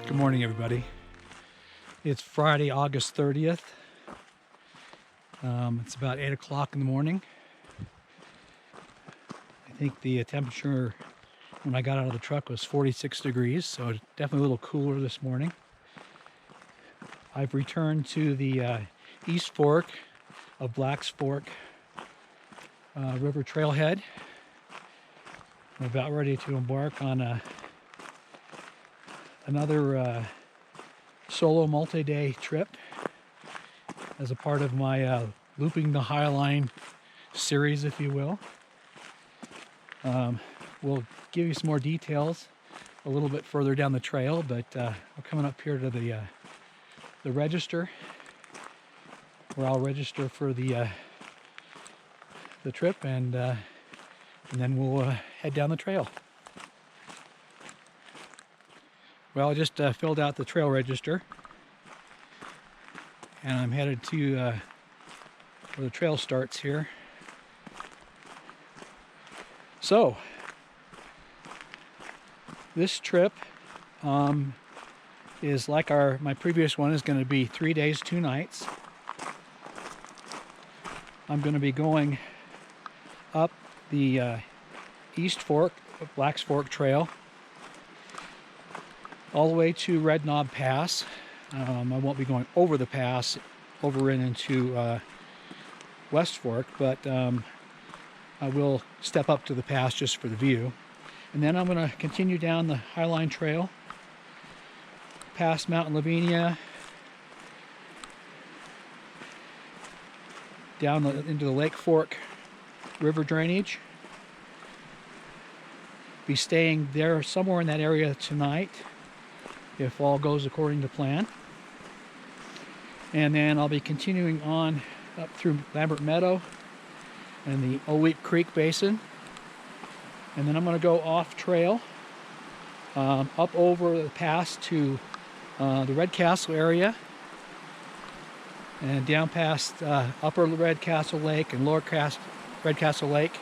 Good morning, everybody. It's Friday, August 30th. It's about 8 o'clock in the morning. I think the temperature when I got out of the truck was 46 degrees, so definitely a little cooler this morning. I've returned to the East Fork of Black's Fork River Trailhead. I'm about ready to embark on another solo multi-day trip as a part of my Looping the Highline series, if you will. We'll give you some more details a little bit further down the trail, but we're coming up here to the register, where I'll register for the trip, and then we'll head down the trail. Well, I just filled out the trail register, and I'm headed to where the trail starts here. So, this trip is like my previous one, is going to be 3 days, 2 nights. I'm going to be going up the East Fork, Black's Fork Trail, all the way to Red Knob Pass. I won't be going over the pass, over and into West Fork, but I will step up to the pass just for the view. And then I'm going to continue down the Highline Trail, past Mountain Lavinia, down into the Lake Fork River drainage. Be staying there somewhere in that area tonight, if all goes according to plan. And then I'll be continuing on up through Lambert Meadow and the Oweep Creek Basin. And then I'm going to go off trail up over the pass to the Red Castle area, and down past Upper Red Castle Lake and Lower Red Castle Lake.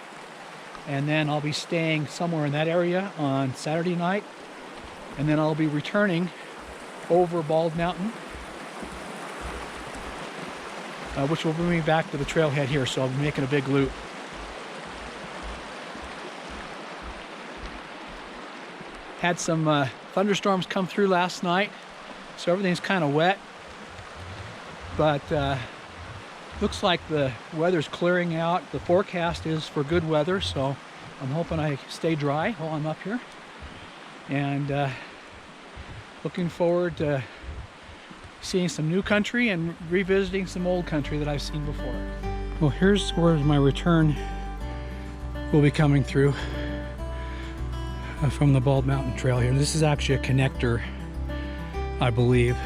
And then I'll be staying somewhere in that area on Saturday night. And then I'll be returning over Bald Mountain, which will bring me back to the trailhead here, so I'll be making a big loop. Had some thunderstorms come through last night, so everything's kind of wet, but looks like the weather's clearing out. The forecast is for good weather, so I'm hoping I stay dry while I'm up here. And looking forward to seeing some new country and revisiting some old country that I've seen before. Well, here's where my return will be coming through from the Bald Mountain Trail here. This is actually a connector, I believe,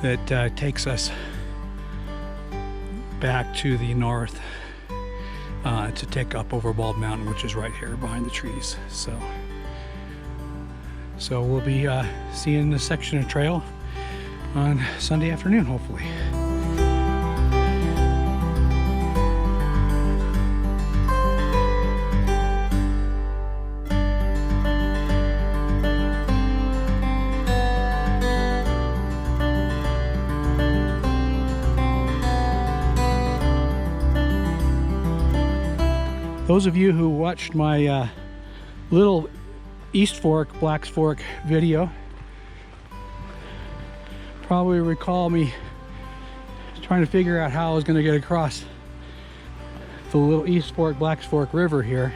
that takes us back to the north to take up over Bald Mountain, which is right here behind the trees. So we'll be seeing this section of trail on Sunday afternoon, hopefully. Those of you who watched my little East Fork, Black's Fork video probably recall me trying to figure out how I was going to get across the little East Fork, Black's Fork River here.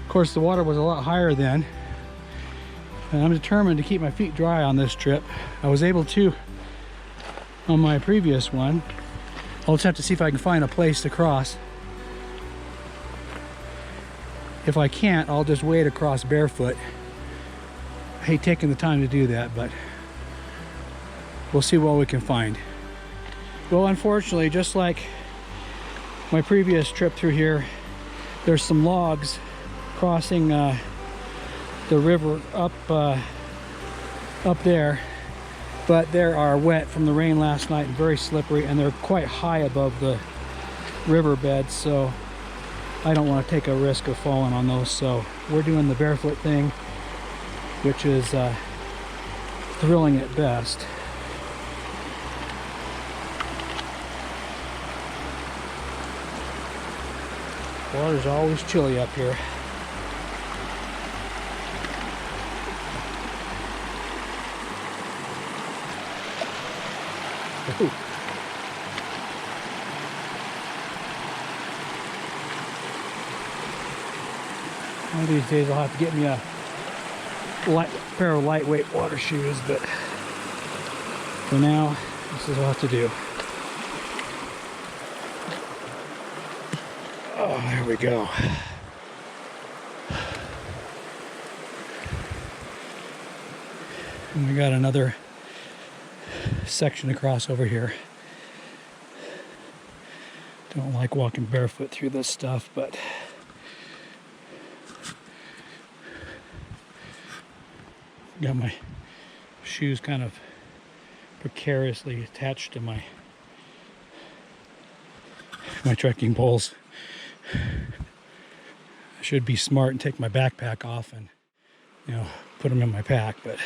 Of course, the water was a lot higher then, and I'm determined to keep my feet dry on this trip. I was able to on my previous one. I'll just have to see if I can find a place to cross. If I can't, I'll just wade across barefoot. I hate taking the time to do that, but we'll see what we can find. Well, unfortunately, just like my previous trip through here, there's some logs crossing the river up there, but they are wet from the rain last night and very slippery, and they're quite high above the riverbed, so I don't want to take a risk of falling on those. So we're doing the barefoot thing which is thrilling at best. Water's always chilly up here. Ooh. One of these days I'll have to get me a pair of lightweight water shoes, but for now, this is what I have to do. Oh, there we go. And we got another section across over here. Don't like walking barefoot through this stuff, but got my shoes kind of precariously attached to my trekking poles. I should be smart and take my backpack off and, you know, put them in my pack, but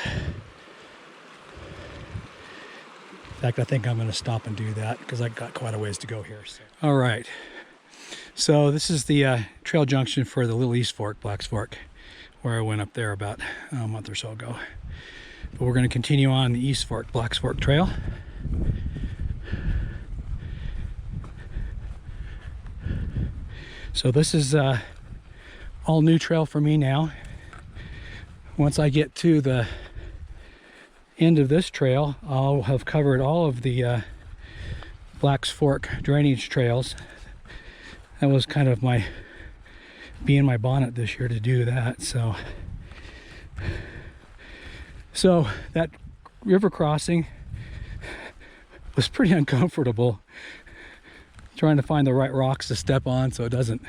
in fact, I think I'm going to stop and do that because I got quite a ways to go here. So. All right, so this is the trail junction for the Little East Fork, Blacks Fork, where I went up there about a month or so ago. But we're going to continue on the East Fork, Blacks Fork Trail. So this is all new trail for me now. Once I get to the end of this trail, I'll have covered all of the Blacks Fork drainage trails. That was kind of my bee in my bonnet this year to do that. So that river crossing was pretty uncomfortable, trying to find the right rocks to step on so it doesn't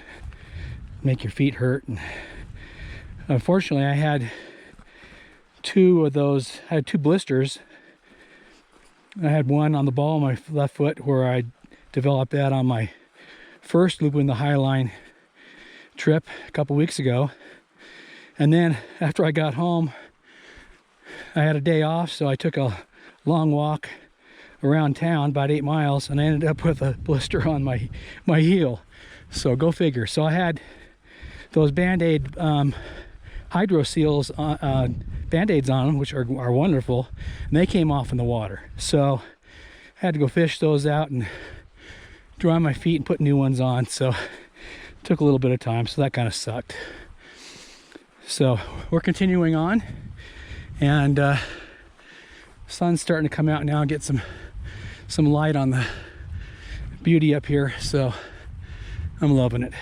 make your feet hurt. And unfortunately, I had two blisters. I had one on the ball of my left foot where I developed that on my first loop in the Highline trip a couple weeks ago. And then after I got home, I had a day off, so I took a long walk around town, about 8 miles, and I ended up with a blister on my heel. So go figure. So I had those Band-Aid Hydro Seals Band-Aids on them, which are wonderful, and they came off in the water. So I had to go fish those out and dry my feet and put new ones on. So it took a little bit of time, so that kind of sucked. So we're continuing on, and sun's starting to come out now and get some light on the beauty up here, so I'm loving it.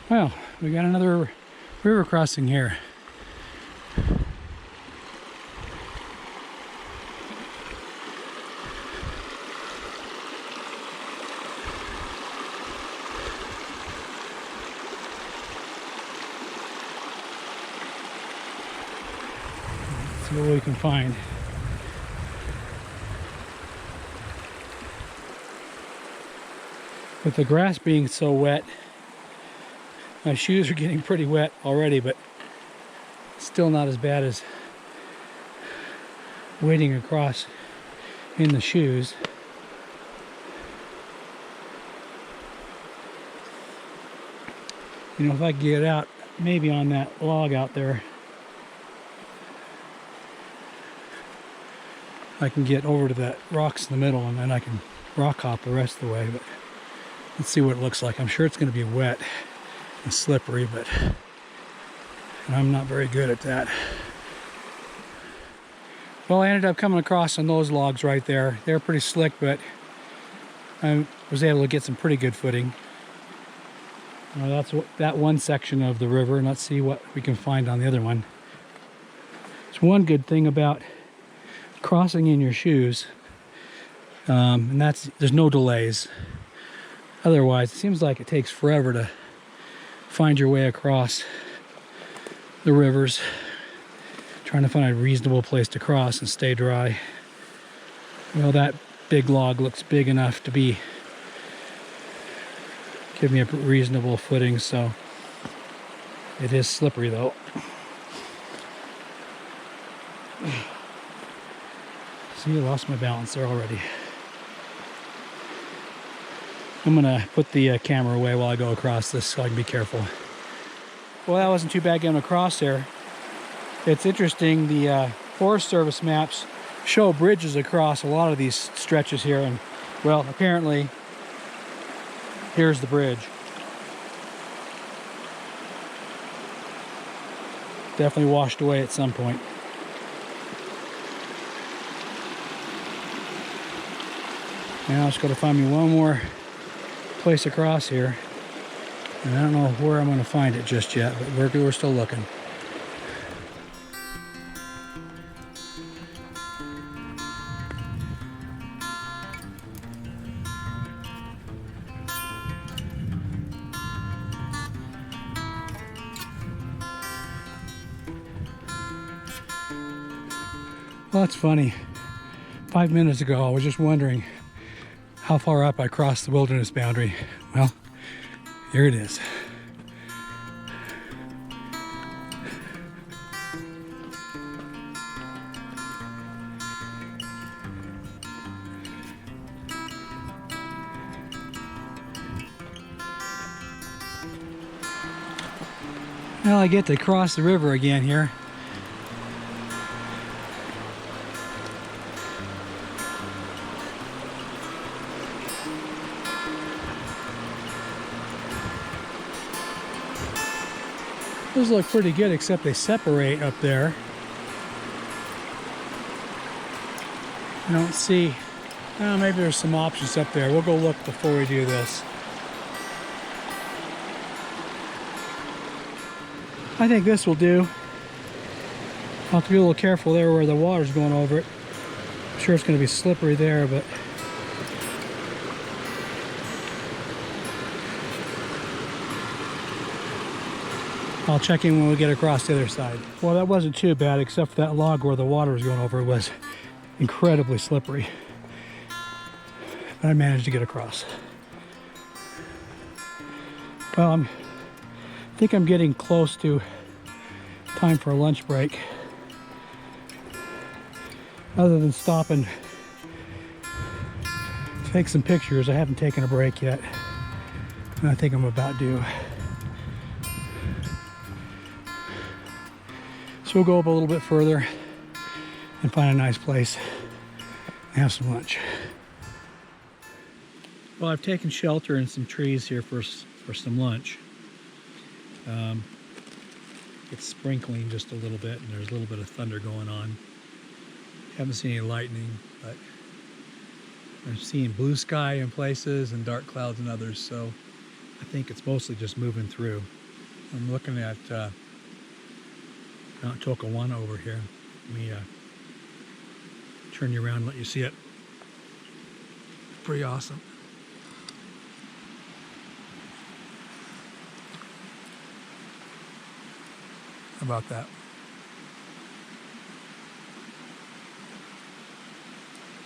Well, we got another river crossing here. Let's see what we can find. With the grass being so wet, my shoes are getting pretty wet already, but still not as bad as wading across in the shoes. You know, if I could get out, maybe on that log out there, I can get over to that rocks in the middle, and then I can rock hop the rest of the way. But let's see what it looks like. I'm sure it's going to be wet and slippery, but I'm not very good at that. Well, I ended up coming across on those logs right there. They're pretty slick, but I was able to get some pretty good footing. That's that one section of the river, and let's see what we can find on the other one. It's one good thing about crossing in your shoes, and that's there's no delays. Otherwise, it seems like it takes forever to find your way across the rivers, trying to find a reasonable place to cross and stay dry. Well, that big log looks big enough to give me a reasonable footing, so it is slippery though. See, I lost my balance there already. I'm gonna put the camera away while I go across this so I can be careful. Well, that wasn't too bad getting across there. It's interesting, the Forest Service maps show bridges across a lot of these stretches here, and well, apparently here's the bridge. Definitely washed away at some point. Now I just got to find me one more place across here, and I don't know where I'm going to find it just yet, but we're still looking. Well, that's funny. 5 minutes ago, I was just wondering how far up I crossed the wilderness boundary. Well, here it is. Well, I get to cross the river again here. Those look pretty good, except they separate up there. I don't see, maybe there's some options up there. We'll go look before we do this. I think this will do. I'll have to be a little careful there where the water's going over it. I'm sure it's going to be slippery there, but I'll check in when we get across the other side. Well, that wasn't too bad, except for that log where the water was going over. It was incredibly slippery. But I managed to get across. Well, I think I'm getting close to time for a lunch break. Other than stopping to take some pictures, I haven't taken a break yet. And I think I'm about due. So we'll go up a little bit further and find a nice place and have some lunch. Well, I've taken shelter in some trees here for some lunch. It's sprinkling just a little bit, and there's a little bit of thunder going on. Haven't seen any lightning, but I'm seeing blue sky in places and dark clouds in others, so I think it's mostly just moving through. I'm looking at Mount Tokawana over here. Let me turn you around and let you see it. Pretty awesome. How about that?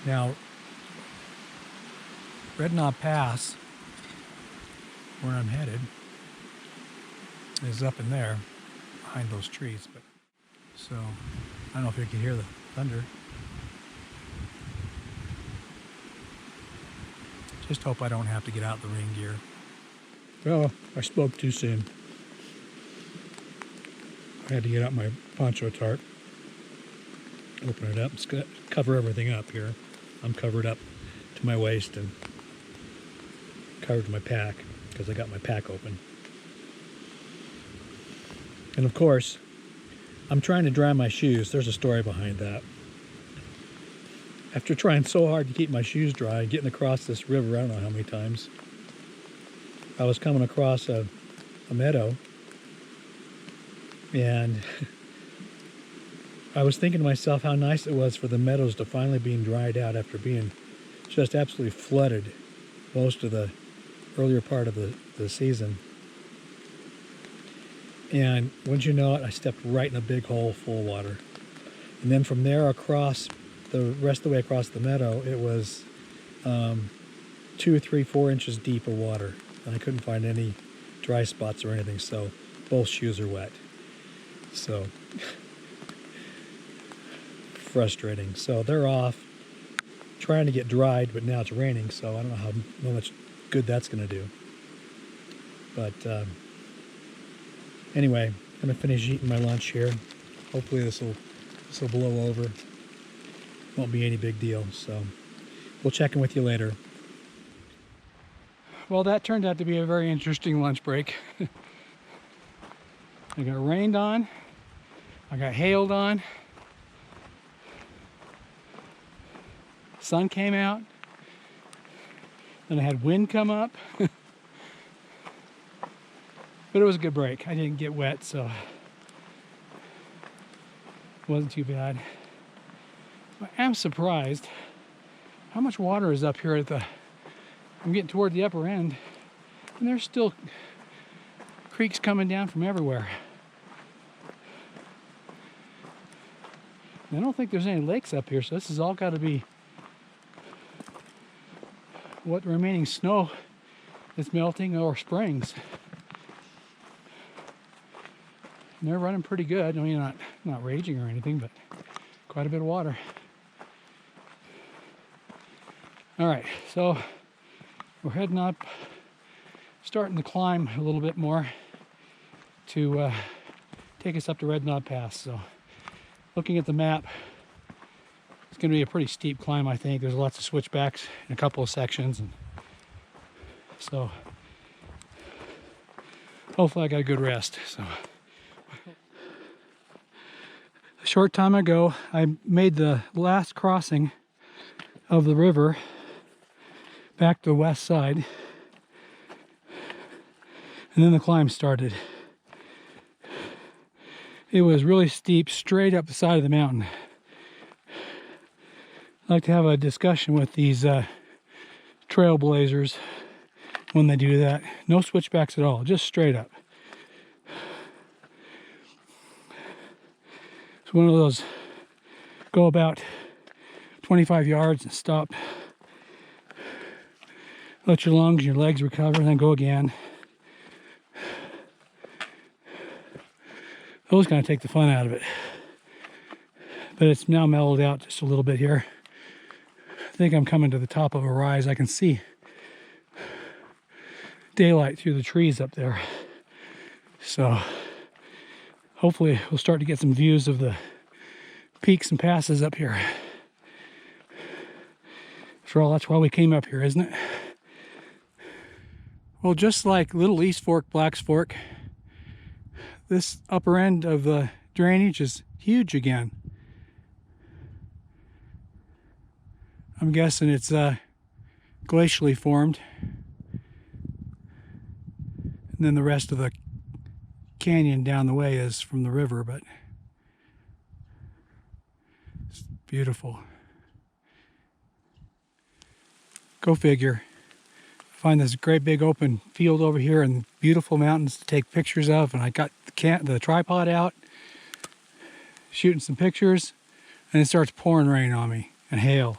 Now, Red Knob Pass, where I'm headed, is up in there behind those trees. But so I don't know if you can hear the thunder. Just hope I don't have to get out the rain gear. Well, I spoke too soon. I had to get out my poncho tarp, open it up, cover everything up here. I'm covered up to my waist and covered my pack because I got my pack open. And of course, I'm trying to dry my shoes. There's a story behind that. After trying so hard to keep my shoes dry, getting across this river, I don't know how many times, I was coming across a meadow, and I was thinking to myself how nice it was for the meadows to finally being dried out after being just absolutely flooded most of the earlier part of the season. And wouldn't you know it, I stepped right in a big hole full of water. And then from there across, the rest of the way across the meadow, it was 2, 3, 4 inches deep of water. And I couldn't find any dry spots or anything, so both shoes are wet. So frustrating. So they're off. trying to get dried, but now it's raining, so I don't know how much good that's going to do. But anyway, I'm going to finish eating my lunch here. Hopefully this will blow over. Won't be any big deal, so we'll check in with you later. Well, that turned out to be a very interesting lunch break. I got rained on, I got hailed on, sun came out, then I had wind come up. But it was a good break. I didn't get wet, so it wasn't too bad. I am surprised how much water is up here at the, I'm getting toward the upper end, and there's still creeks coming down from everywhere. I don't think there's any lakes up here, so this has all got to be what remaining snow is melting, or springs. And they're running pretty good. I mean, not raging or anything, but quite a bit of water. All right, so we're heading up, starting to climb a little bit more to take us up to Red Knob Pass. So looking at the map, it's going to be a pretty steep climb, I think. There's lots of switchbacks in a couple of sections, and so hopefully I got a good rest. So a short time ago, I made the last crossing of the river back to the west side, and then the climb started. It was really steep, straight up the side of the mountain. I like to have a discussion with these trailblazers when they do that. No switchbacks at all, just straight up. It's one of those, go about 25 yards and stop. Let your lungs and your legs recover, and then go again. Those kind of take the fun out of it. But it's now mellowed out just a little bit here. I think I'm coming to the top of a rise. I can see daylight through the trees up there. So hopefully we'll start to get some views of the peaks and passes up here. After all, that's why we came up here, isn't it? Well, just like Little East Fork, Blacks Fork, this upper end of the drainage is huge again. I'm guessing it's glacially formed. And then the rest of the canyon down the way is from the river, but it's beautiful. Go figure. Find this great big open field over here and beautiful mountains to take pictures of, and I got the tripod out, shooting some pictures, and it starts pouring rain on me and hail.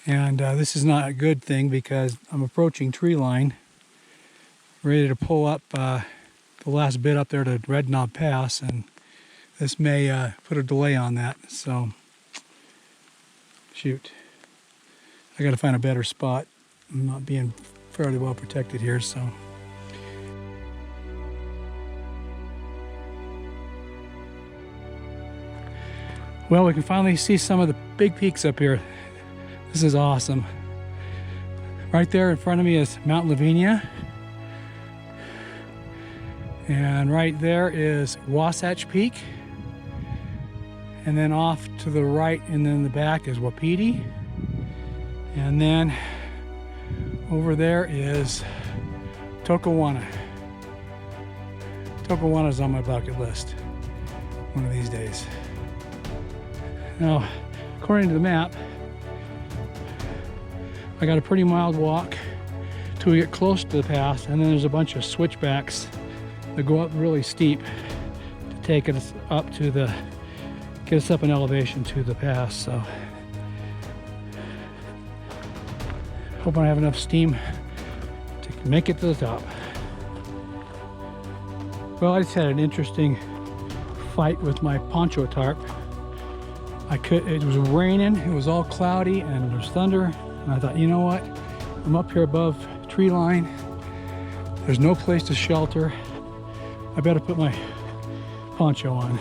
And this is not a good thing because I'm approaching tree line, ready to pull up the last bit up there to Red Knob Pass, and this may put a delay on that. So shoot, I got to find a better spot. I'm not being fairly well protected here, so. Well, we can finally see some of the big peaks up here. This is awesome. Right there in front of me is Mount Lavinia. And right there is Wasatch Peak. And then off to the right and then the back is Wapiti. And then over there is Tokawana. Tokawana's on my bucket list one of these days. Now, according to the map, I got a pretty mild walk till we get close to the pass, and then there's a bunch of switchbacks that go up really steep to take us up to the, get us up in elevation to the pass. So hoping I have enough steam to make it to the top. Well, I just had an interesting fight with my poncho tarp. It was raining, it was all cloudy, and there was thunder. And I thought, you know what? I'm up here above tree line. There's no place to shelter. I better put my poncho on.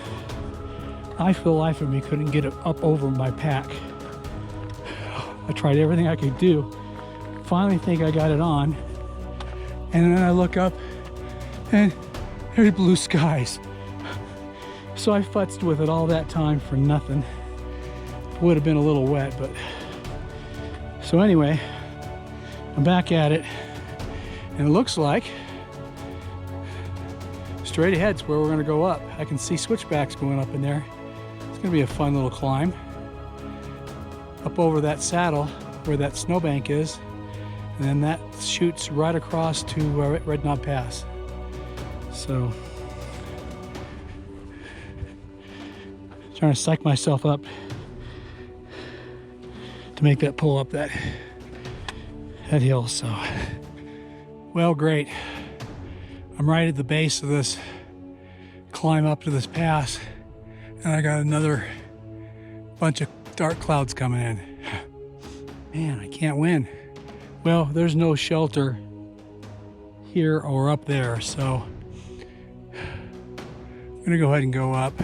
I, for the life of me, couldn't get it up over my pack. I tried everything I could do. Finally think I got it on. And then I look up and there's blue skies. So I futzed with it all that time for nothing. Would have been a little wet, but so anyway, I'm back at it, and it looks like straight ahead's where we're going to go up. I can see switchbacks going up in there. It's going to be a fun little climb up over that saddle where that snowbank is, and then that shoots right across to Red Knob Pass. So trying to psych myself up to make that pull up that hill. So, well, great. I'm right at the base of this climb up to this pass, and I got another bunch of dark clouds coming in. Man, I can't win. Well, there's no shelter here or up there, so I'm gonna go ahead and go up.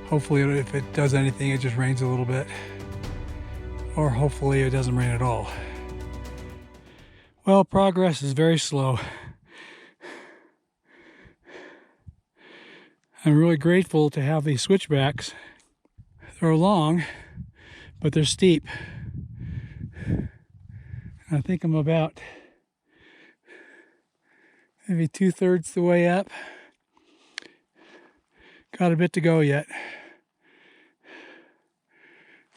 Hopefully, if it does anything, it just rains a little bit. Or hopefully it doesn't rain at all. Well, progress is very slow. I'm really grateful to have these switchbacks. They're long, but they're steep. I think I'm about maybe 2/3 the way up. Got a bit to go yet.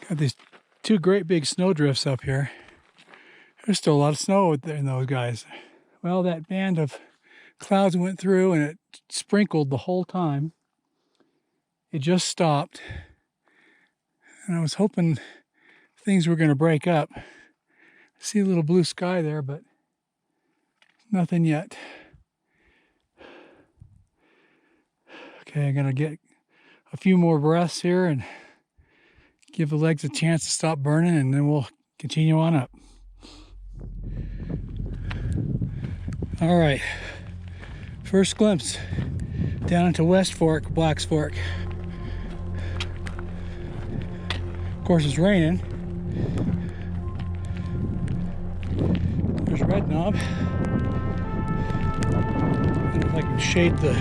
Got these two great big snow drifts up here. There's still a lot of snow in those guys. Well, that band of clouds went through and it sprinkled the whole time. It just stopped. And I was hoping things were going to break up. I see a little blue sky there, but nothing yet. Okay, I'm going to get a few more breaths here and give the legs a chance to stop burning, and then we'll continue on up. All right, first glimpse down into West Fork, Black's Fork. Of course, it's raining. There's Red Knob. I don't know if I can shade the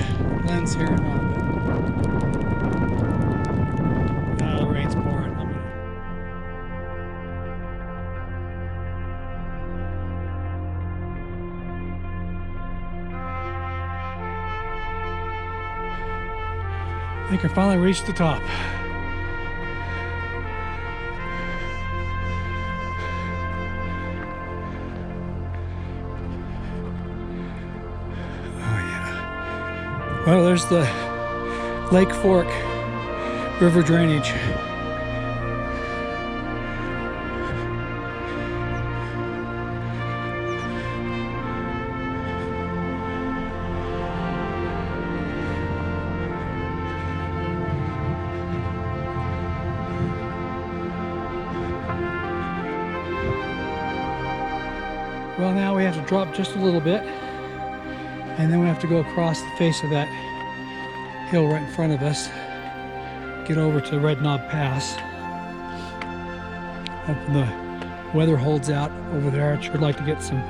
lens here or not. The rain's pouring. I think I finally reached the top. Oh yeah. Well, there's the Lake Fork River drainage. Well, now we have to drop just a little bit, and then we have to go across the face of that hill right in front of us, get over to Red Knob Pass. Hoping the weather holds out over there. I'd sure like to get some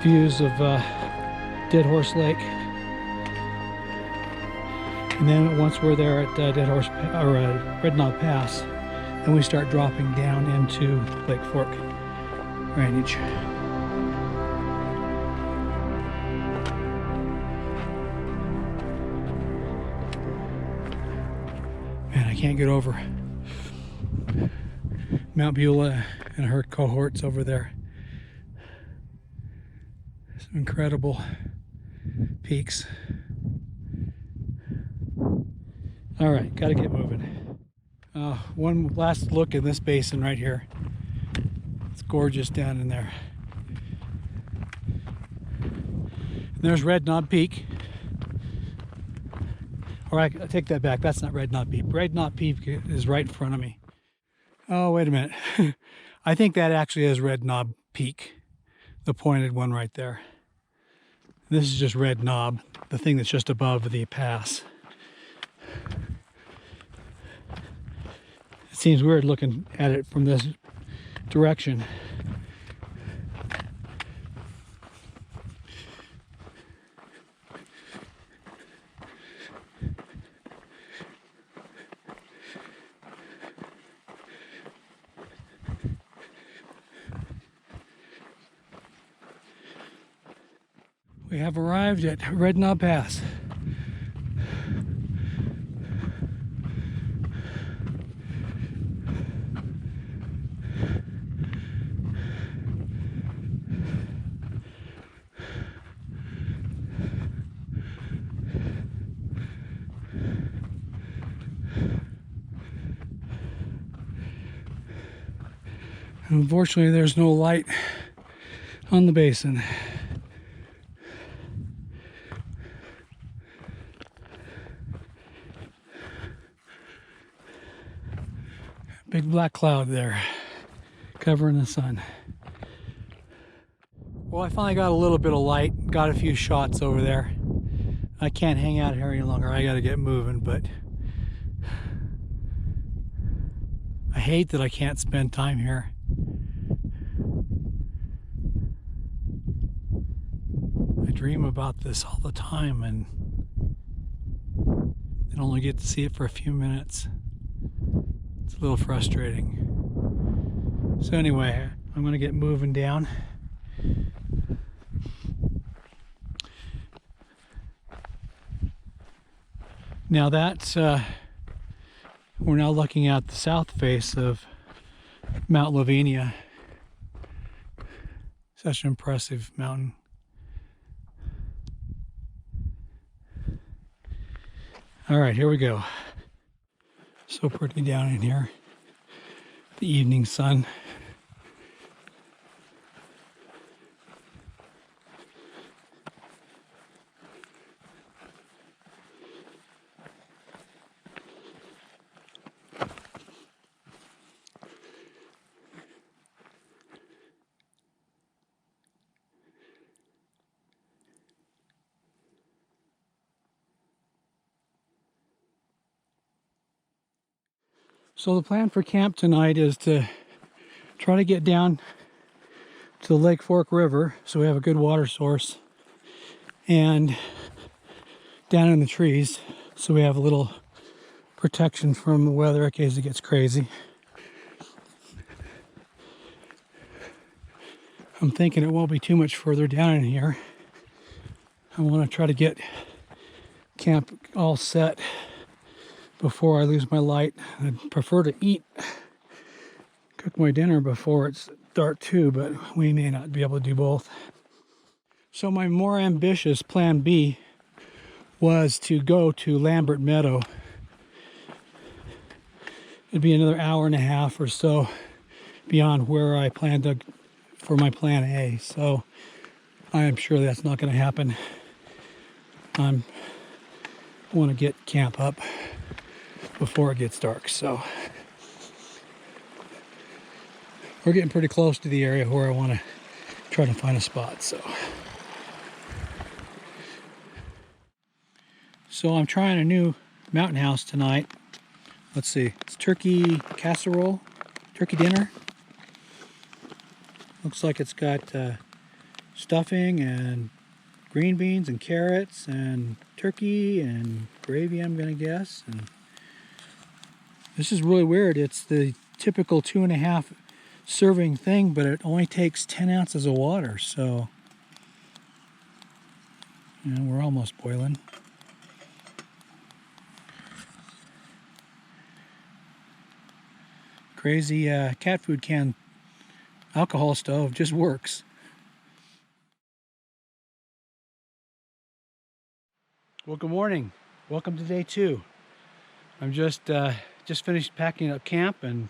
views of Dead Horse Lake. And then once we're there at Red Knob Pass, then we start dropping down into Lake Fork drainage. Man, I can't get over Mount Beulah and her cohorts over there. Some incredible peaks. All right, gotta get moving. One last look in this basin right here. It's gorgeous down in there. And there's Red Knob Peak, Or I take that back. That's not Red Knot Peak. Red Knot Peak is right in front of me. Oh, wait a minute. I think that actually is Red Knob Peak, the pointed one right there. This is just Red Knob, the thing that's just above the pass. It seems weird looking at it from this direction. We have arrived at Red Knob Pass. Unfortunately, there's no light on the basin. Big black cloud there covering the sun. Well, I finally got a little bit of light, got a few shots over there. I can't hang out here any longer. I got to get moving, but I hate that I can't spend time here. I dream about this all the time and I only get to see it for a few minutes. It's a little frustrating. So anyway, I'm going to get moving down. Now that's, we're now looking at the south face of Mount Lavinia. Such an impressive mountain. All right, here we go. So pretty down in here. The evening sun. So the plan for camp tonight is to try to get down to the Lake Fork River so we have a good water source, and down in the trees so we have a little protection from the weather in case it gets crazy. I'm thinking it won't be too much further down in here. I want to try to get camp all set before I lose my light. I'd prefer to cook my dinner before it's dark too, but we may not be able to do both. So my more ambitious plan B was to go to Lambert Meadow. It'd be another hour and a half or so beyond where I planned to for my plan A. So I am sure that's not going to happen. I want to get camp up before it gets dark. So we're getting pretty close to the area where I want to try to find a spot. So I'm trying a new mountain house tonight. Let's see, it's turkey casserole, turkey dinner. Looks like it's got stuffing and green beans and carrots and turkey and gravy, I'm gonna guess. And this is really weird. It's the typical 2.5 serving thing, but it only takes 10 ounces of water. So, you know, we're almost boiling. Crazy cat food can alcohol stove just works. Well, good morning. Welcome to day 2. I'm just finished packing up camp and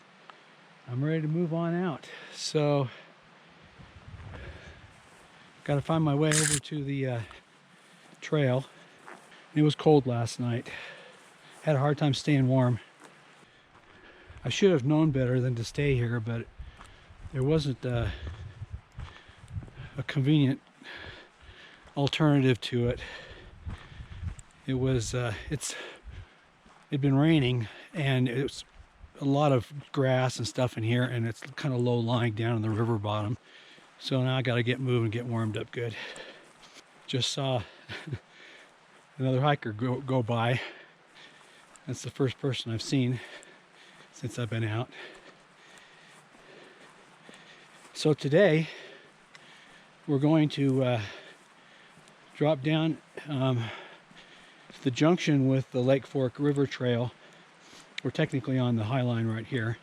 I'm ready to move on out. So, got to find my way over to the trail. It was cold last night. had a hard time staying warm. I should have known better than to stay here, but there wasn't a convenient alternative to it. It was it'd been raining, and it was a lot of grass and stuff in here, and it's kind of low lying down in the river bottom. So now I got to get moving, get warmed up good. Just saw another hiker go by. That's the first person I've seen since I've been out. So today we're going to drop down to the junction with the Lake Fork River Trail. We're technically on the Highline right here,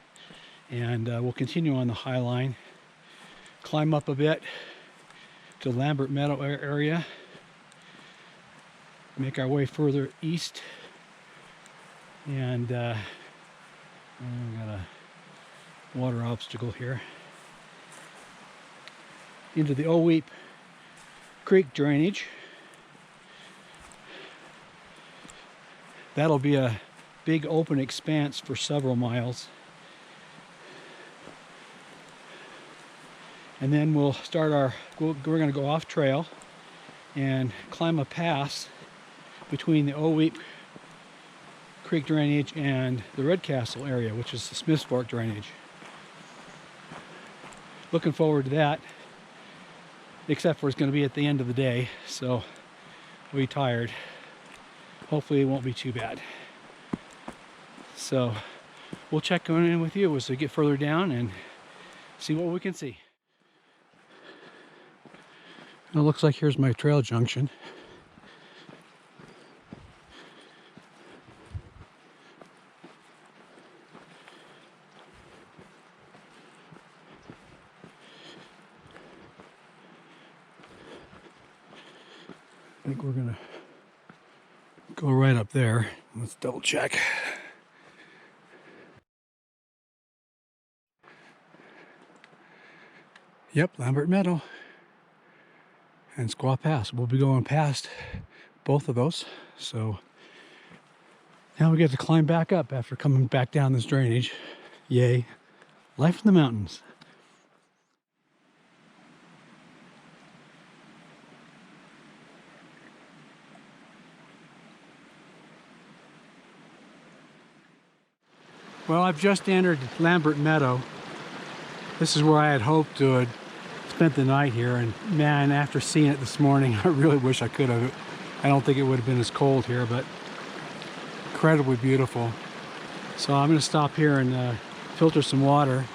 and we'll continue on the Highline, climb up a bit to Lambert Meadow area, make our way further east, and we've got a water obstacle here, into the Oweep Creek drainage. That'll be a big open expanse for several miles. And then we'll start we're going to go off trail and climb a pass between the Oweep Creek drainage and the Red Castle area, which is the Smiths Fork drainage. Looking forward to that, except for it's going to be at the end of the day, so we'll be tired. Hopefully it won't be too bad. So we'll check in with you as we get further down and see what we can see. It looks like here's my trail junction. I think we're gonna go right up there. Let's double check. Yep, Lambert Meadow and Squaw Pass. We'll be going past both of those. So now we get to climb back up after coming back down this drainage. Yay. Life in the mountains. Well, I've just entered Lambert Meadow. This is where I had hoped to have spent the night here, and man, after seeing it this morning, I really wish I could have. I don't think it would have been as cold here, but incredibly beautiful. So I'm going to stop here and filter some water.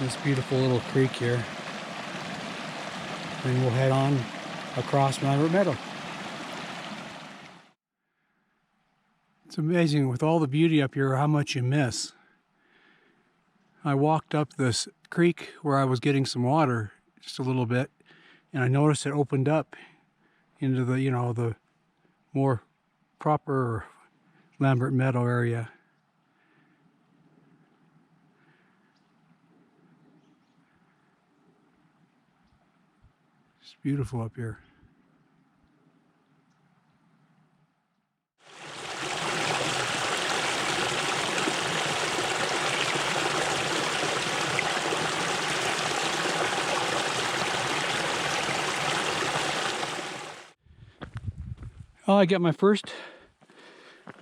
This beautiful little creek here. Then we'll head on across Lambert Meadow. It's amazing with all the beauty up here how much you miss. I walked up this creek where I was getting some water just a little bit, and I noticed it opened up into the, the more proper Lambert Meadow area. It's beautiful up here. Oh, I got my first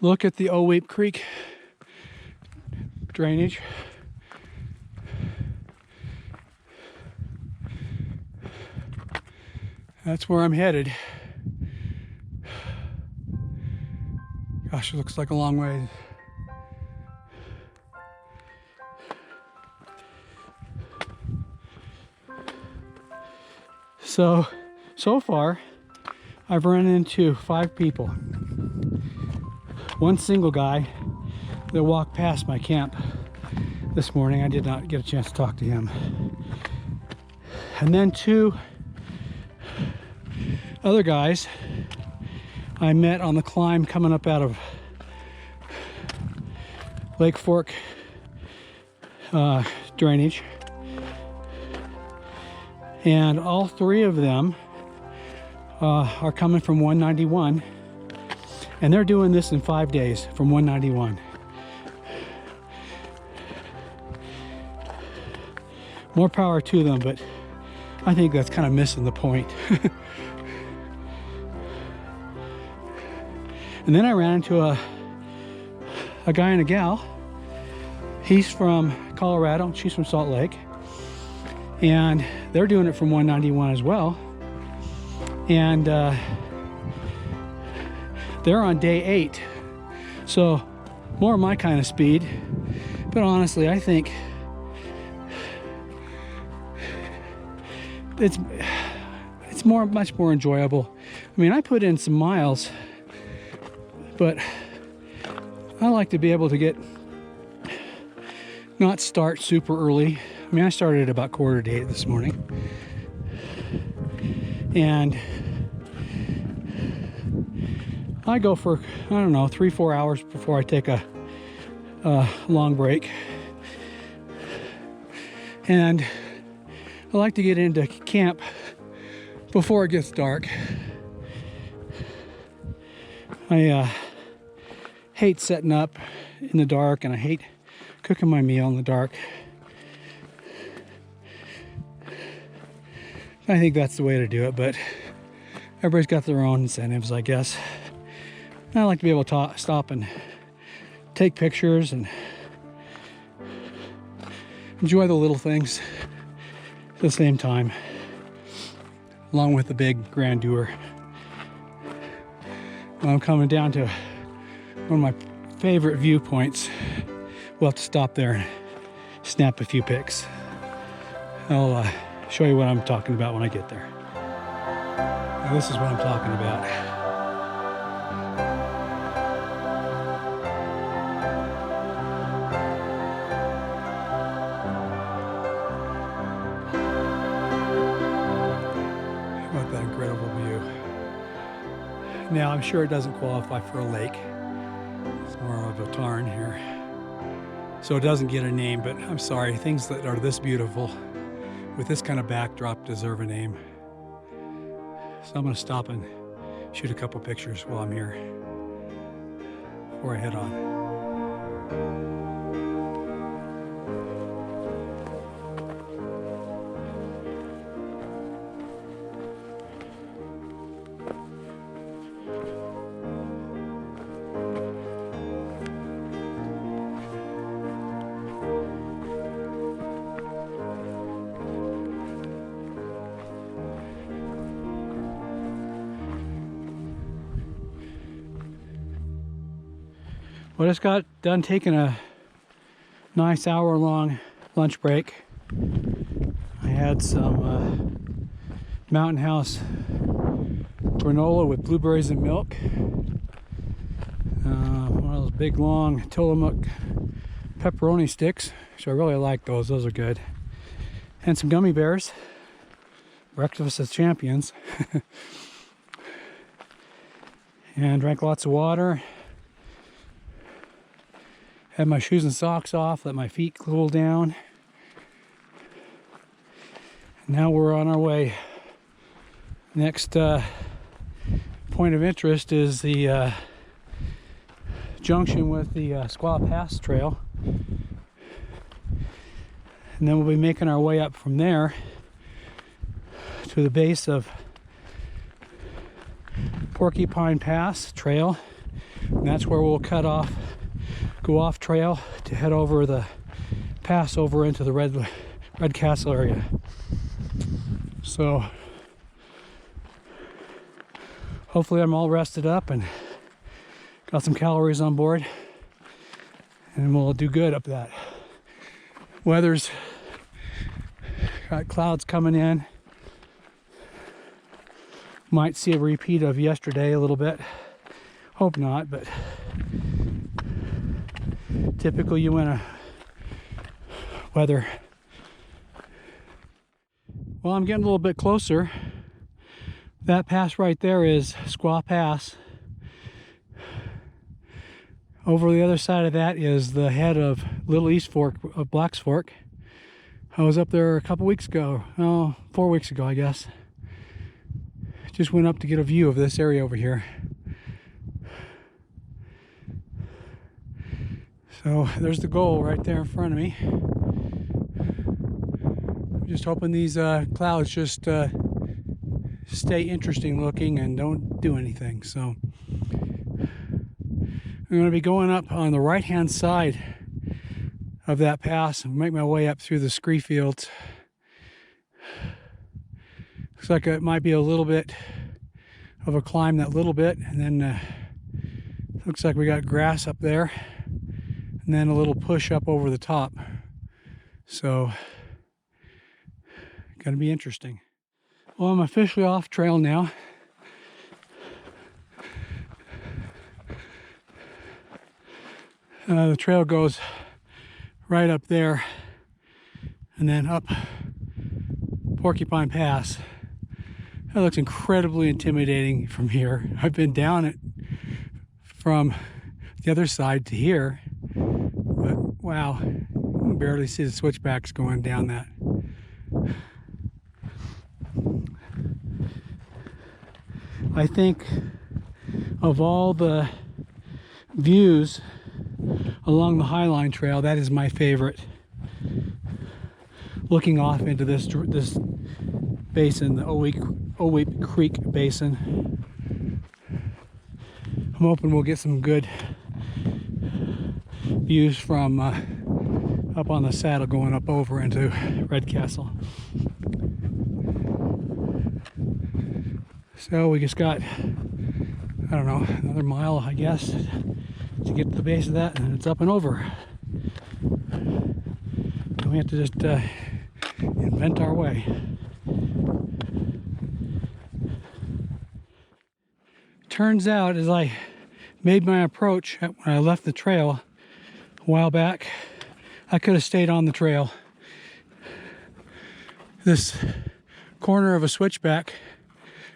look at the Oweep Creek drainage. That's where I'm headed. Gosh, it looks like a long way. So far, I've run into 5 people. One single guy that walked past my camp this morning. I did not get a chance to talk to him. And then 2 other guys I met on the climb coming up out of Lake Fork drainage. And all 3 of them are coming from 191, And they're doing this in 5 days from 191. More power to them, but I think that's kind of missing the point. And then I ran into a guy and a gal. He's from Colorado, she's from Salt Lake. And they're doing it from 191 as well. And they're on day 8. So more my kind of speed. But honestly, I think it's much more enjoyable. I mean, I put in some miles, but I like to be able to not start super early. I mean, I started at about 7:45 this morning, and I go for, I don't know, 3-4 hours before I take a long break. And I like to get into camp before it gets dark. I hate setting up in the dark, and I hate cooking my meal in the dark. I think that's the way to do it, but everybody's got their own incentives, I guess. I like to be able to stop and take pictures and enjoy the little things at the same time, along with the big grandeur. When I'm coming down to one of my favorite viewpoints, we'll have to stop there and snap a few pics. I'll show you what I'm talking about when I get there. Now, this is what I'm talking about. How about that incredible view? Now, I'm sure it doesn't qualify for a lake. It's more of a tarn here. So it doesn't get a name, but I'm sorry, things that are this beautiful with this kind of backdrop deserve a name. So I'm gonna stop and shoot a couple pictures while I'm here before I head on. Well, I just got done taking a nice hour-long lunch break. I had some Mountain House granola with blueberries and milk. One of those big, long Tillamook pepperoni sticks, which I really like those. Those are good. And some gummy bears. Breakfast of champions. And drank lots of water. Had my shoes and socks off, let my feet cool down. Now we're on our way. Next point of interest is the junction with the Squaw Pass Trail. And then we'll be making our way up from there to the base of Porcupine Pass Trail. And that's where we'll go off trail to head over the pass over into the Red Castle area. So hopefully I'm all rested up and got some calories on board, and we'll do good up that. Weather's got clouds coming in. Might see a repeat of yesterday a little bit. Hope not, but typical Uinta weather. Well, I'm getting a little bit closer. That pass right there is Squaw Pass. Over the other side of that is the head of Little East Fork of Black's Fork. I was up there a couple weeks ago, 4 weeks ago, I guess. Just went up to get a view of this area over here. So there's the goal right there in front of me. I'm just hoping these clouds just stay interesting looking and don't do anything. So I'm going to be going up on the right hand side of that pass and make my way up through the scree fields. Looks like it might be a little bit of a climb, that little bit, and then looks like we got grass up there, and then a little push up over the top. So gonna be interesting. Well, I'm officially off trail now. The trail goes right up there and then up Porcupine Pass. That looks incredibly intimidating from here. I've been down it from the other side to here, but wow, you can barely see the switchbacks going down that. I think of all the views along the Highline Trail, that is my favorite. Looking off into this basin, the Oweep Creek Basin. I'm hoping we'll get some good views from up on the saddle going up over into Red Castle. So we just got, I don't know, another mile, I guess, to get to the base of that, and it's up and over. And we have to just invent our way. Turns out, as I made my approach when I left the trail a while back, I could have stayed on the trail. This corner of a switchback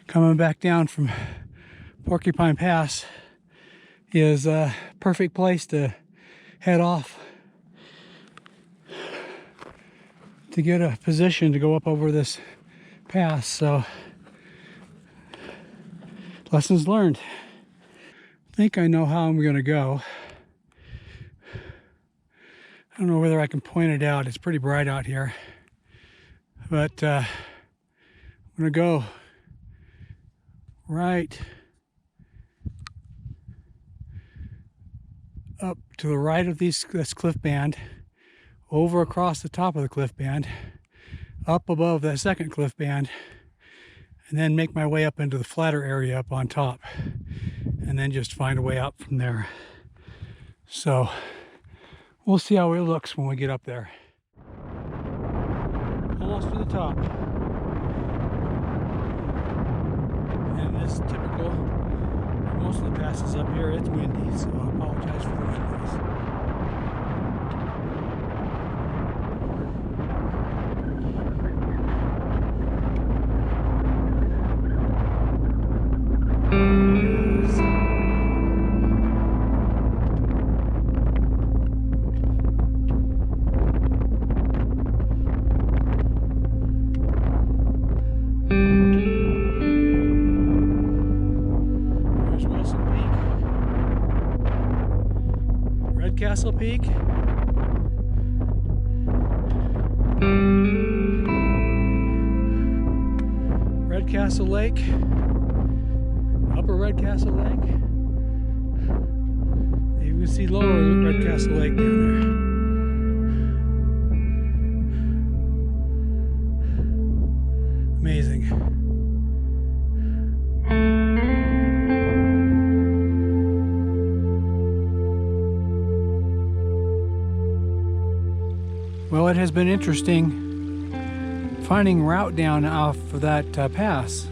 coming back down from Porcupine Pass is a perfect place to head off to get a position to go up over this pass. So lessons learned. I think I know how I'm going to go. I don't know whether I can point it out. It's pretty bright out here. But I'm going to go right up to the right of this cliff band, over across the top of the cliff band, up above that second cliff band, and then make my way up into the flatter area up on top, and then just find a way out from there. So we'll see how it looks when we get up there. Almost to the top. And as typical, most of the passes up here, it's windy, so I apologize for the wind noise. Castle Peak. Red Castle Lake. Upper Red Castle Lake. You can see lower Red Castle Lake down there. Amazing. Well, it has been interesting finding route down off of that pass.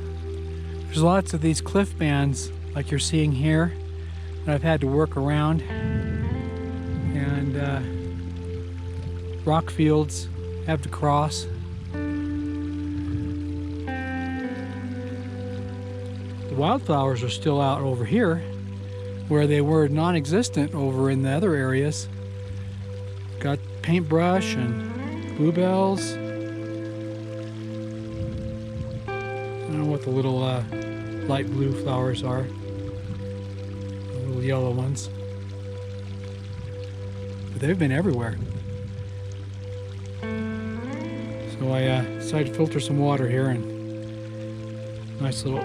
There's lots of these cliff bands like you're seeing here that I've had to work around, and rock fields have to cross. The wildflowers are still out over here where they were non-existent over in the other areas. Got paintbrush and bluebells. I don't know what the little light blue flowers are. The little yellow ones. they've been everywhere. So I decided to filter some water here, and nice little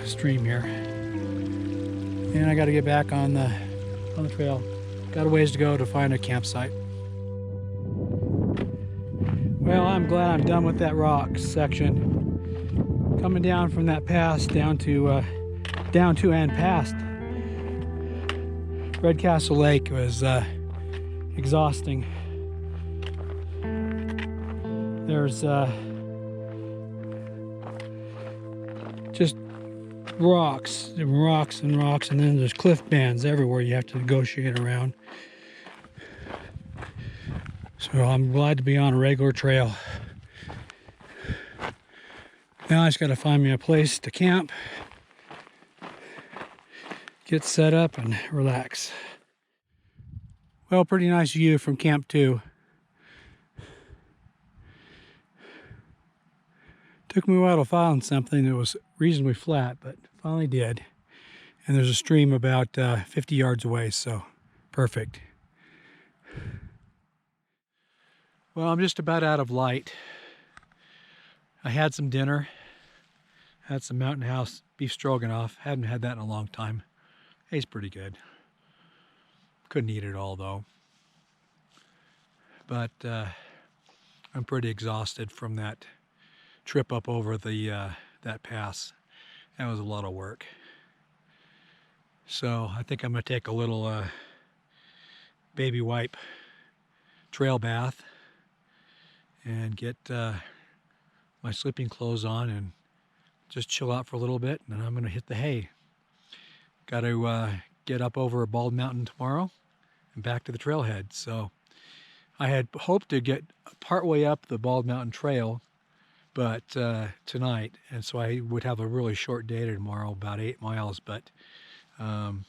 stream here. And I got to get back on the trail. Got a ways to go to find a campsite. Well, I'm glad I'm done with that rock section. Coming down from that pass down to and past Red Castle Lake was exhausting. There's just rocks and rocks and rocks, and then there's cliff bands everywhere you have to negotiate around. So I'm glad to be on a regular trail. Now I just got to find me a place to camp, get set up, and relax. Well, pretty nice view from Camp 2. Took me a while to find something that was reasonably flat, but finally did. And there's a stream about 50 yards away, so perfect. Well, I'm just about out of light. I had some dinner, had some Mountain House beef stroganoff. Hadn't had that in a long time. Tastes pretty good. Couldn't eat it all though. But I'm pretty exhausted from that trip up over the that pass. That was a lot of work. So I think I'm gonna take a little baby wipe trail bath and get my sleeping clothes on and just chill out for a little bit, and then I'm gonna hit the hay. Got to get up over a Bald Mountain tomorrow and back to the trailhead. So I had hoped to get partway up the Bald Mountain Trail, but tonight, and so I would have a really short day tomorrow, about 8 miles, but it's going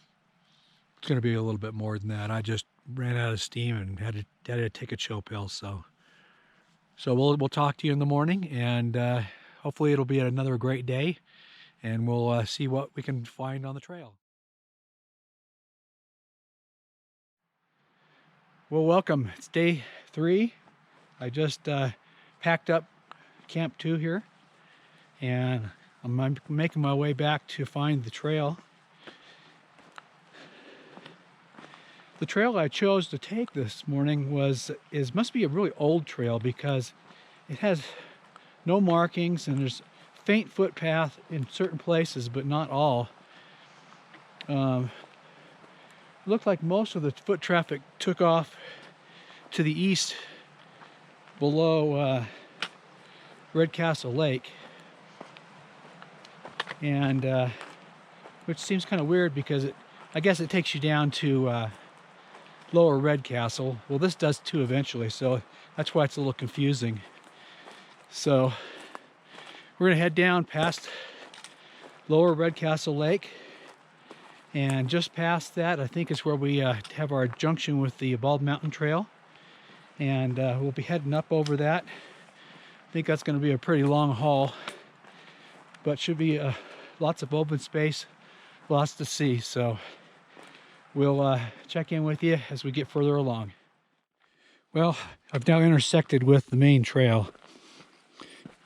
to be a little bit more than that. I just ran out of steam and had to take a chill pill. So we'll talk to you in the morning, and hopefully it'll be another great day, and we'll see what we can find on the trail. Well, welcome. It's day 3. I just packed up Camp 2 here, and I'm making my way back to find the trail. The trail I chose to take this morning must be a really old trail, because it has no markings and there's faint footpath in certain places, but not all. It looked like most of the foot traffic took off to the east below Red Castle Lake, and which seems kind of weird, because I guess it takes you down to Lower Red Castle. Well, this does too eventually, so that's why it's a little confusing. So we're gonna head down past Lower Red Castle Lake, and just past that I think is where we have our junction with the Bald Mountain Trail, and we'll be heading up over that. I think that's going to be a pretty long haul, but should be lots of open space, lots to see. So we'll check in with you as we get further along. Well, I've now intersected with the main trail.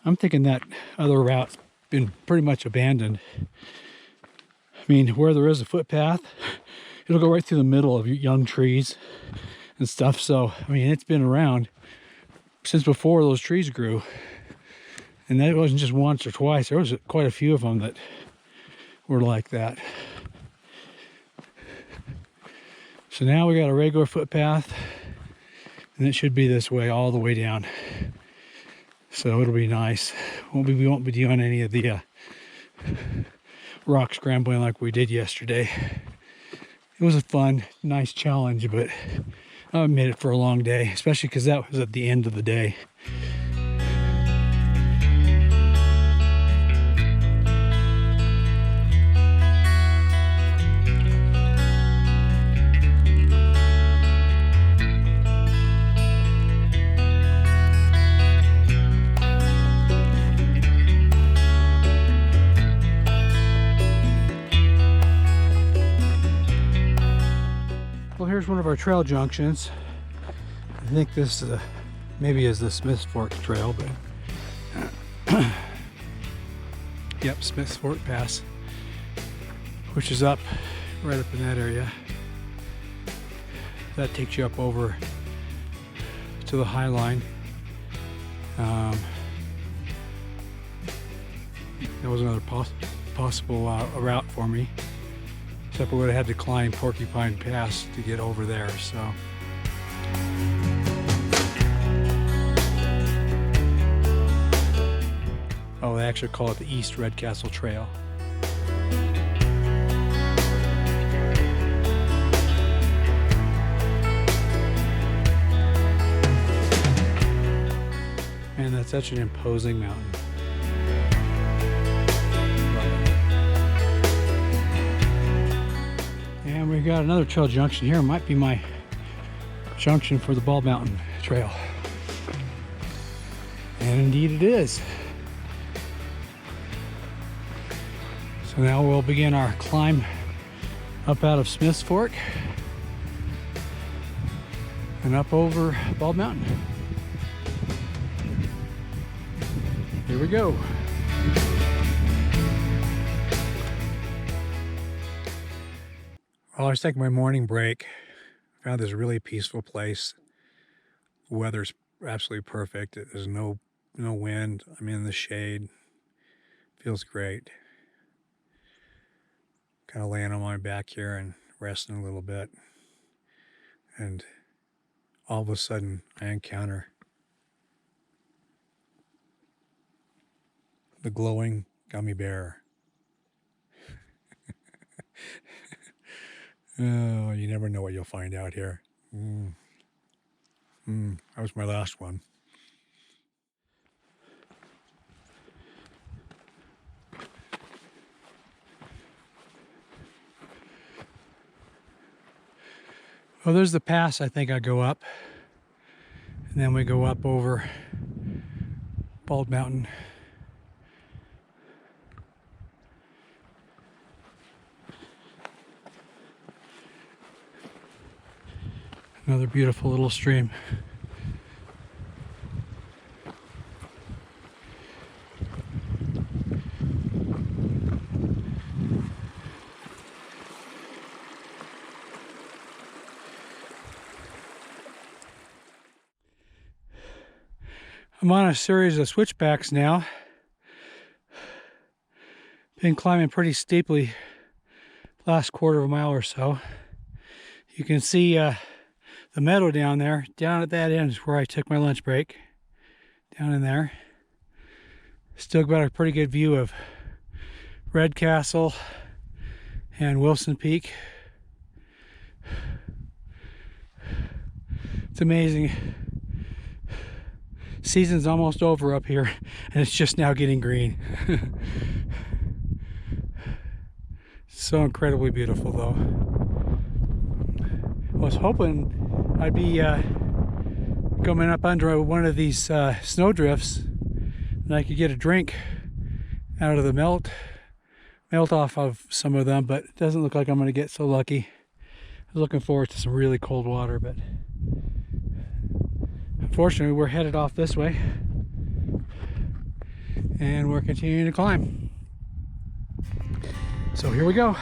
I'm thinking that other route's been pretty much abandoned. I mean, where there is a footpath, it'll go right through the middle of young trees and stuff. So, I mean, it's been around since before those trees grew. And that wasn't just once or twice. There was quite a few of them that were like that. So now we got a regular footpath, and it should be this way all the way down. So it'll be nice. We won't be doing any of the rock scrambling like we did yesterday. It was a fun, nice challenge, but I haven't made it for a long day, especially because that was at the end of the day. Well, here's one of our trail junctions. I think this maybe is the Smith's Fork Trail, but yep, Smith's Fork Pass, which is up right up in that area. That takes you up over to the Highline. That was another possible route for me, except I would have had to climb Porcupine Pass to get over there. So. Oh, they actually call it the East Red Castle Trail. Man, that's such an imposing mountain. And we got another trail junction here. It might be my junction for the Bald Mountain Trail. And indeed it is. So now we'll begin our climb up out of Smith's Fork and up over Bald Mountain. Here we go. Well, I was taking my morning break. Found this really peaceful place. The weather's absolutely perfect. There's no wind. I'm in the shade. Feels great. Kind of laying on my back here and resting a little bit. And all of a sudden I encounter the glowing gummy bear. Oh, you never know what you'll find out here. That was my last one. Well, there's the pass I think I go up. And then we go up over Bald Mountain. Another beautiful little stream. I'm on a series of switchbacks now. Been climbing pretty steeply last quarter of a mile or so. You can see the meadow down there. Down at that end is where I took my lunch break. Down in there. Still got a pretty good view of Red Castle and Wilson Peak. It's amazing. Season's almost over up here and it's just now getting green. So incredibly beautiful though. I was hoping I'd be coming up under one of these snow drifts and I could get a drink out of the melt off of some of them, but it doesn't look like I'm going to get so lucky. I was looking forward to some really cold water, but unfortunately we're headed off this way and we're continuing to climb. So here we go.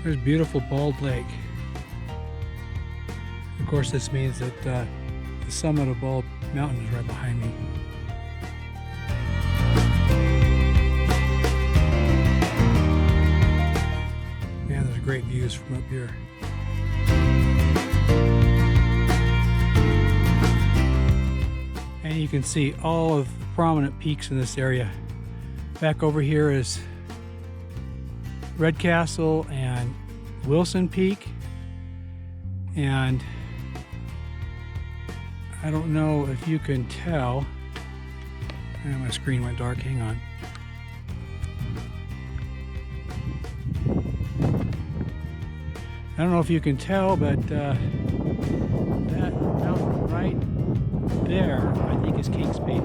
There's beautiful Bald Lake. Of course, this means that the summit of Bald Mountain is right behind me. Man, there's great views from up here. And you can see all of the prominent peaks in this area Back over here is Red Castle and Wilson Peak, and I don't know if you can tell. My screen went dark, hang on. I don't know if you can tell, but that mountain right there, I think, is Kings Peak.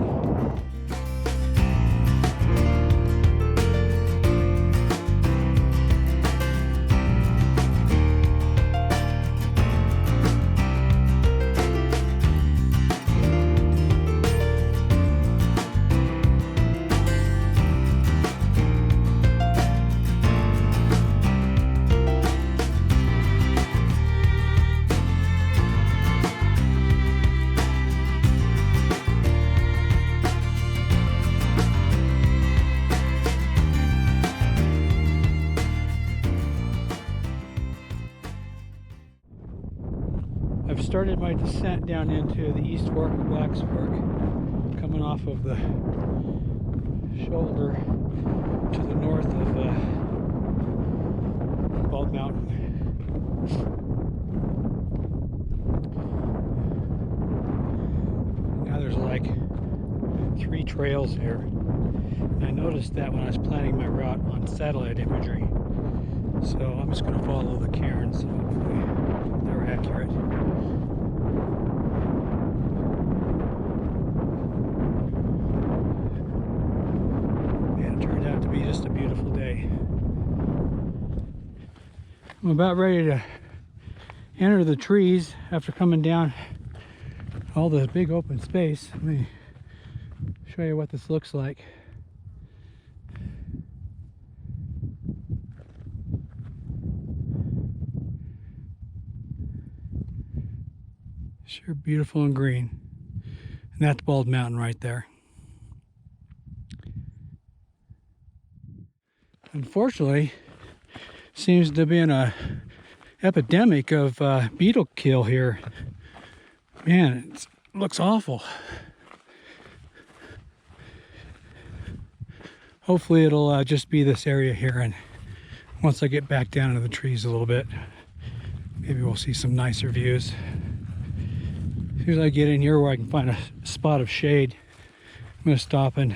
I've started my descent down into the East Fork of Blacks Fork, coming off of the shoulder to the north of Bald Mountain. Now there's like 3 trails here. And I noticed that when I was planning my route on satellite imagery. So I'm just going to follow the cairns. Hopefully they're accurate. And it turned out to be just a beautiful day. I'm about ready to enter the trees after coming down all the big open space. Let me show you what this looks like. Sure beautiful and green. And that's Bald Mountain right there. Unfortunately, seems to be an epidemic of beetle kill here. Man, it looks awful. Hopefully it'll just be this area here, and once I get back down into the trees a little bit, maybe we'll see some nicer views. As soon as I get in here where I can find a spot of shade, I'm going to stop and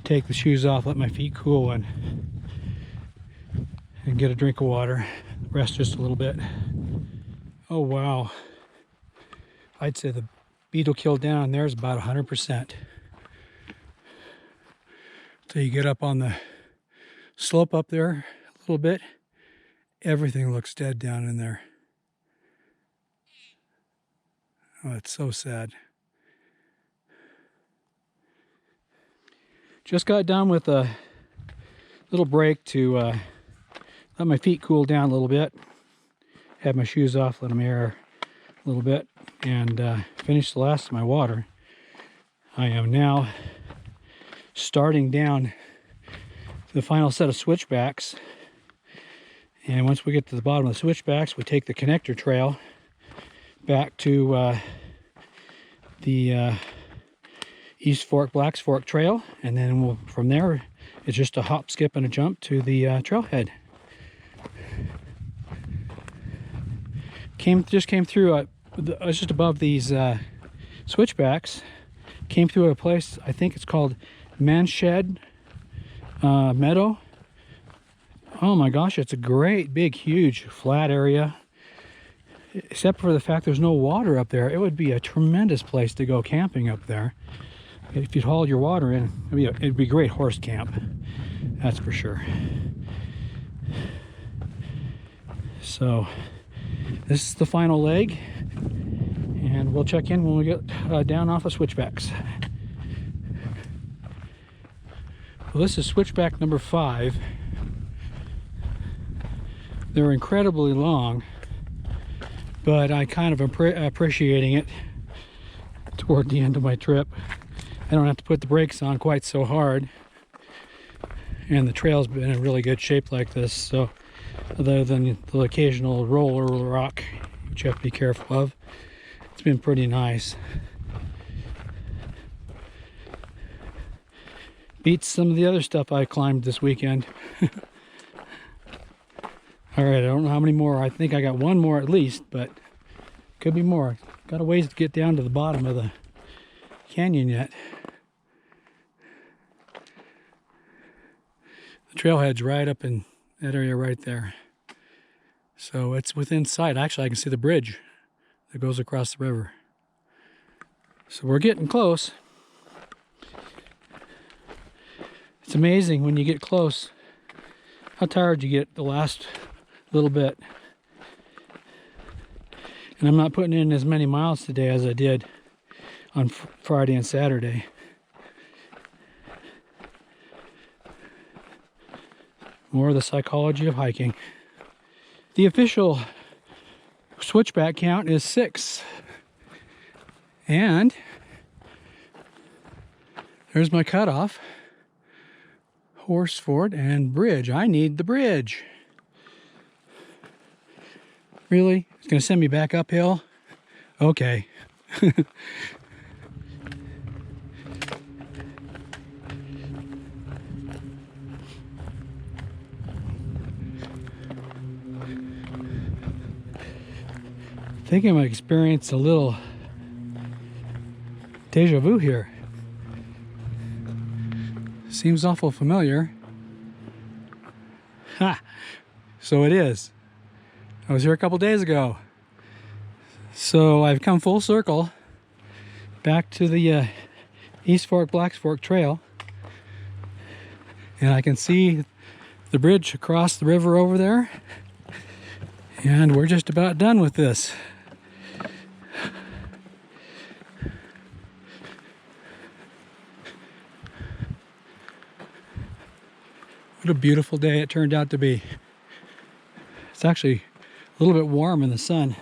take the shoes off, let my feet cool, and get a drink of water, rest just a little bit. Oh wow, I'd say the beetle kill down there is about 100%. So you get up on the slope up there a little bit, everything looks dead down in there. Oh, it's so sad. Just got done with a little break to let my feet cool down a little bit. Had my shoes off, let them air a little bit, and finished the last of my water. I am now starting down the final set of switchbacks. And once we get to the bottom of the switchbacks, we take the connector trail back to the East Fork, Blacks Fork trail, and then from there it's just a hop, skip, and a jump to the trailhead. Just came through just above these switchbacks. Came through a place, I think it's called Manshed Meadow. Oh my gosh, it's a great big huge flat area. Except for the fact there's no water up there. It would be a tremendous place to go camping up there. If you'd haul your water in, it'd be a great horse camp. That's for sure. So this is the final leg, and we'll check in when we get down off of switchbacks. Well, this is switchback number 5. They're incredibly long, but I kind of appreciating it toward the end of my trip. I don't have to put the brakes on quite so hard, and the trail's been in really good shape like this, so other than the occasional roll or rock, which you have to be careful of, it's been pretty nice. Beats some of the other stuff I climbed this weekend. All right, I don't know how many more. I think I got one more at least, but could be more. Got a ways to get down to the bottom of the canyon yet. The trailhead's right up in that area right there. So it's within sight. Actually, I can see the bridge that goes across the river. So we're getting close. It's amazing when you get close how tired you get the last little bit. And I'm not putting in as many miles today as I did on Friday and Saturday. More of the psychology of hiking. The official switchback count is 6. And there's my cutoff. Horse Ford and bridge. I need the bridge. Really? It's going to send me back uphill? Okay. I think I'm going to experience a little deja vu here. Seems awful familiar. Ha! So it is. I was here a couple days ago. So I've come full circle back to the East Fork, Blacks Fork Trail. And I can see the bridge across the river over there. And we're just about done with this. What a beautiful day it turned out to be. It's actually a little bit warm in the sun.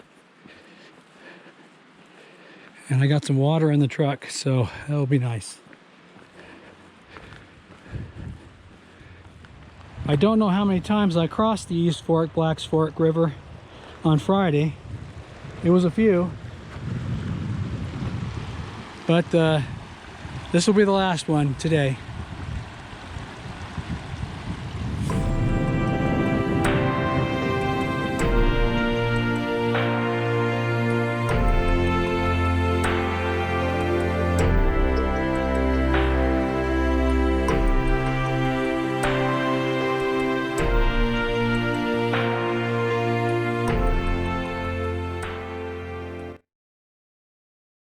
And I got some water in the truck, so that'll be nice. I don't know how many times I crossed the East Fork, Blacks Fork River on Friday. It was a few. But this will be the last one today.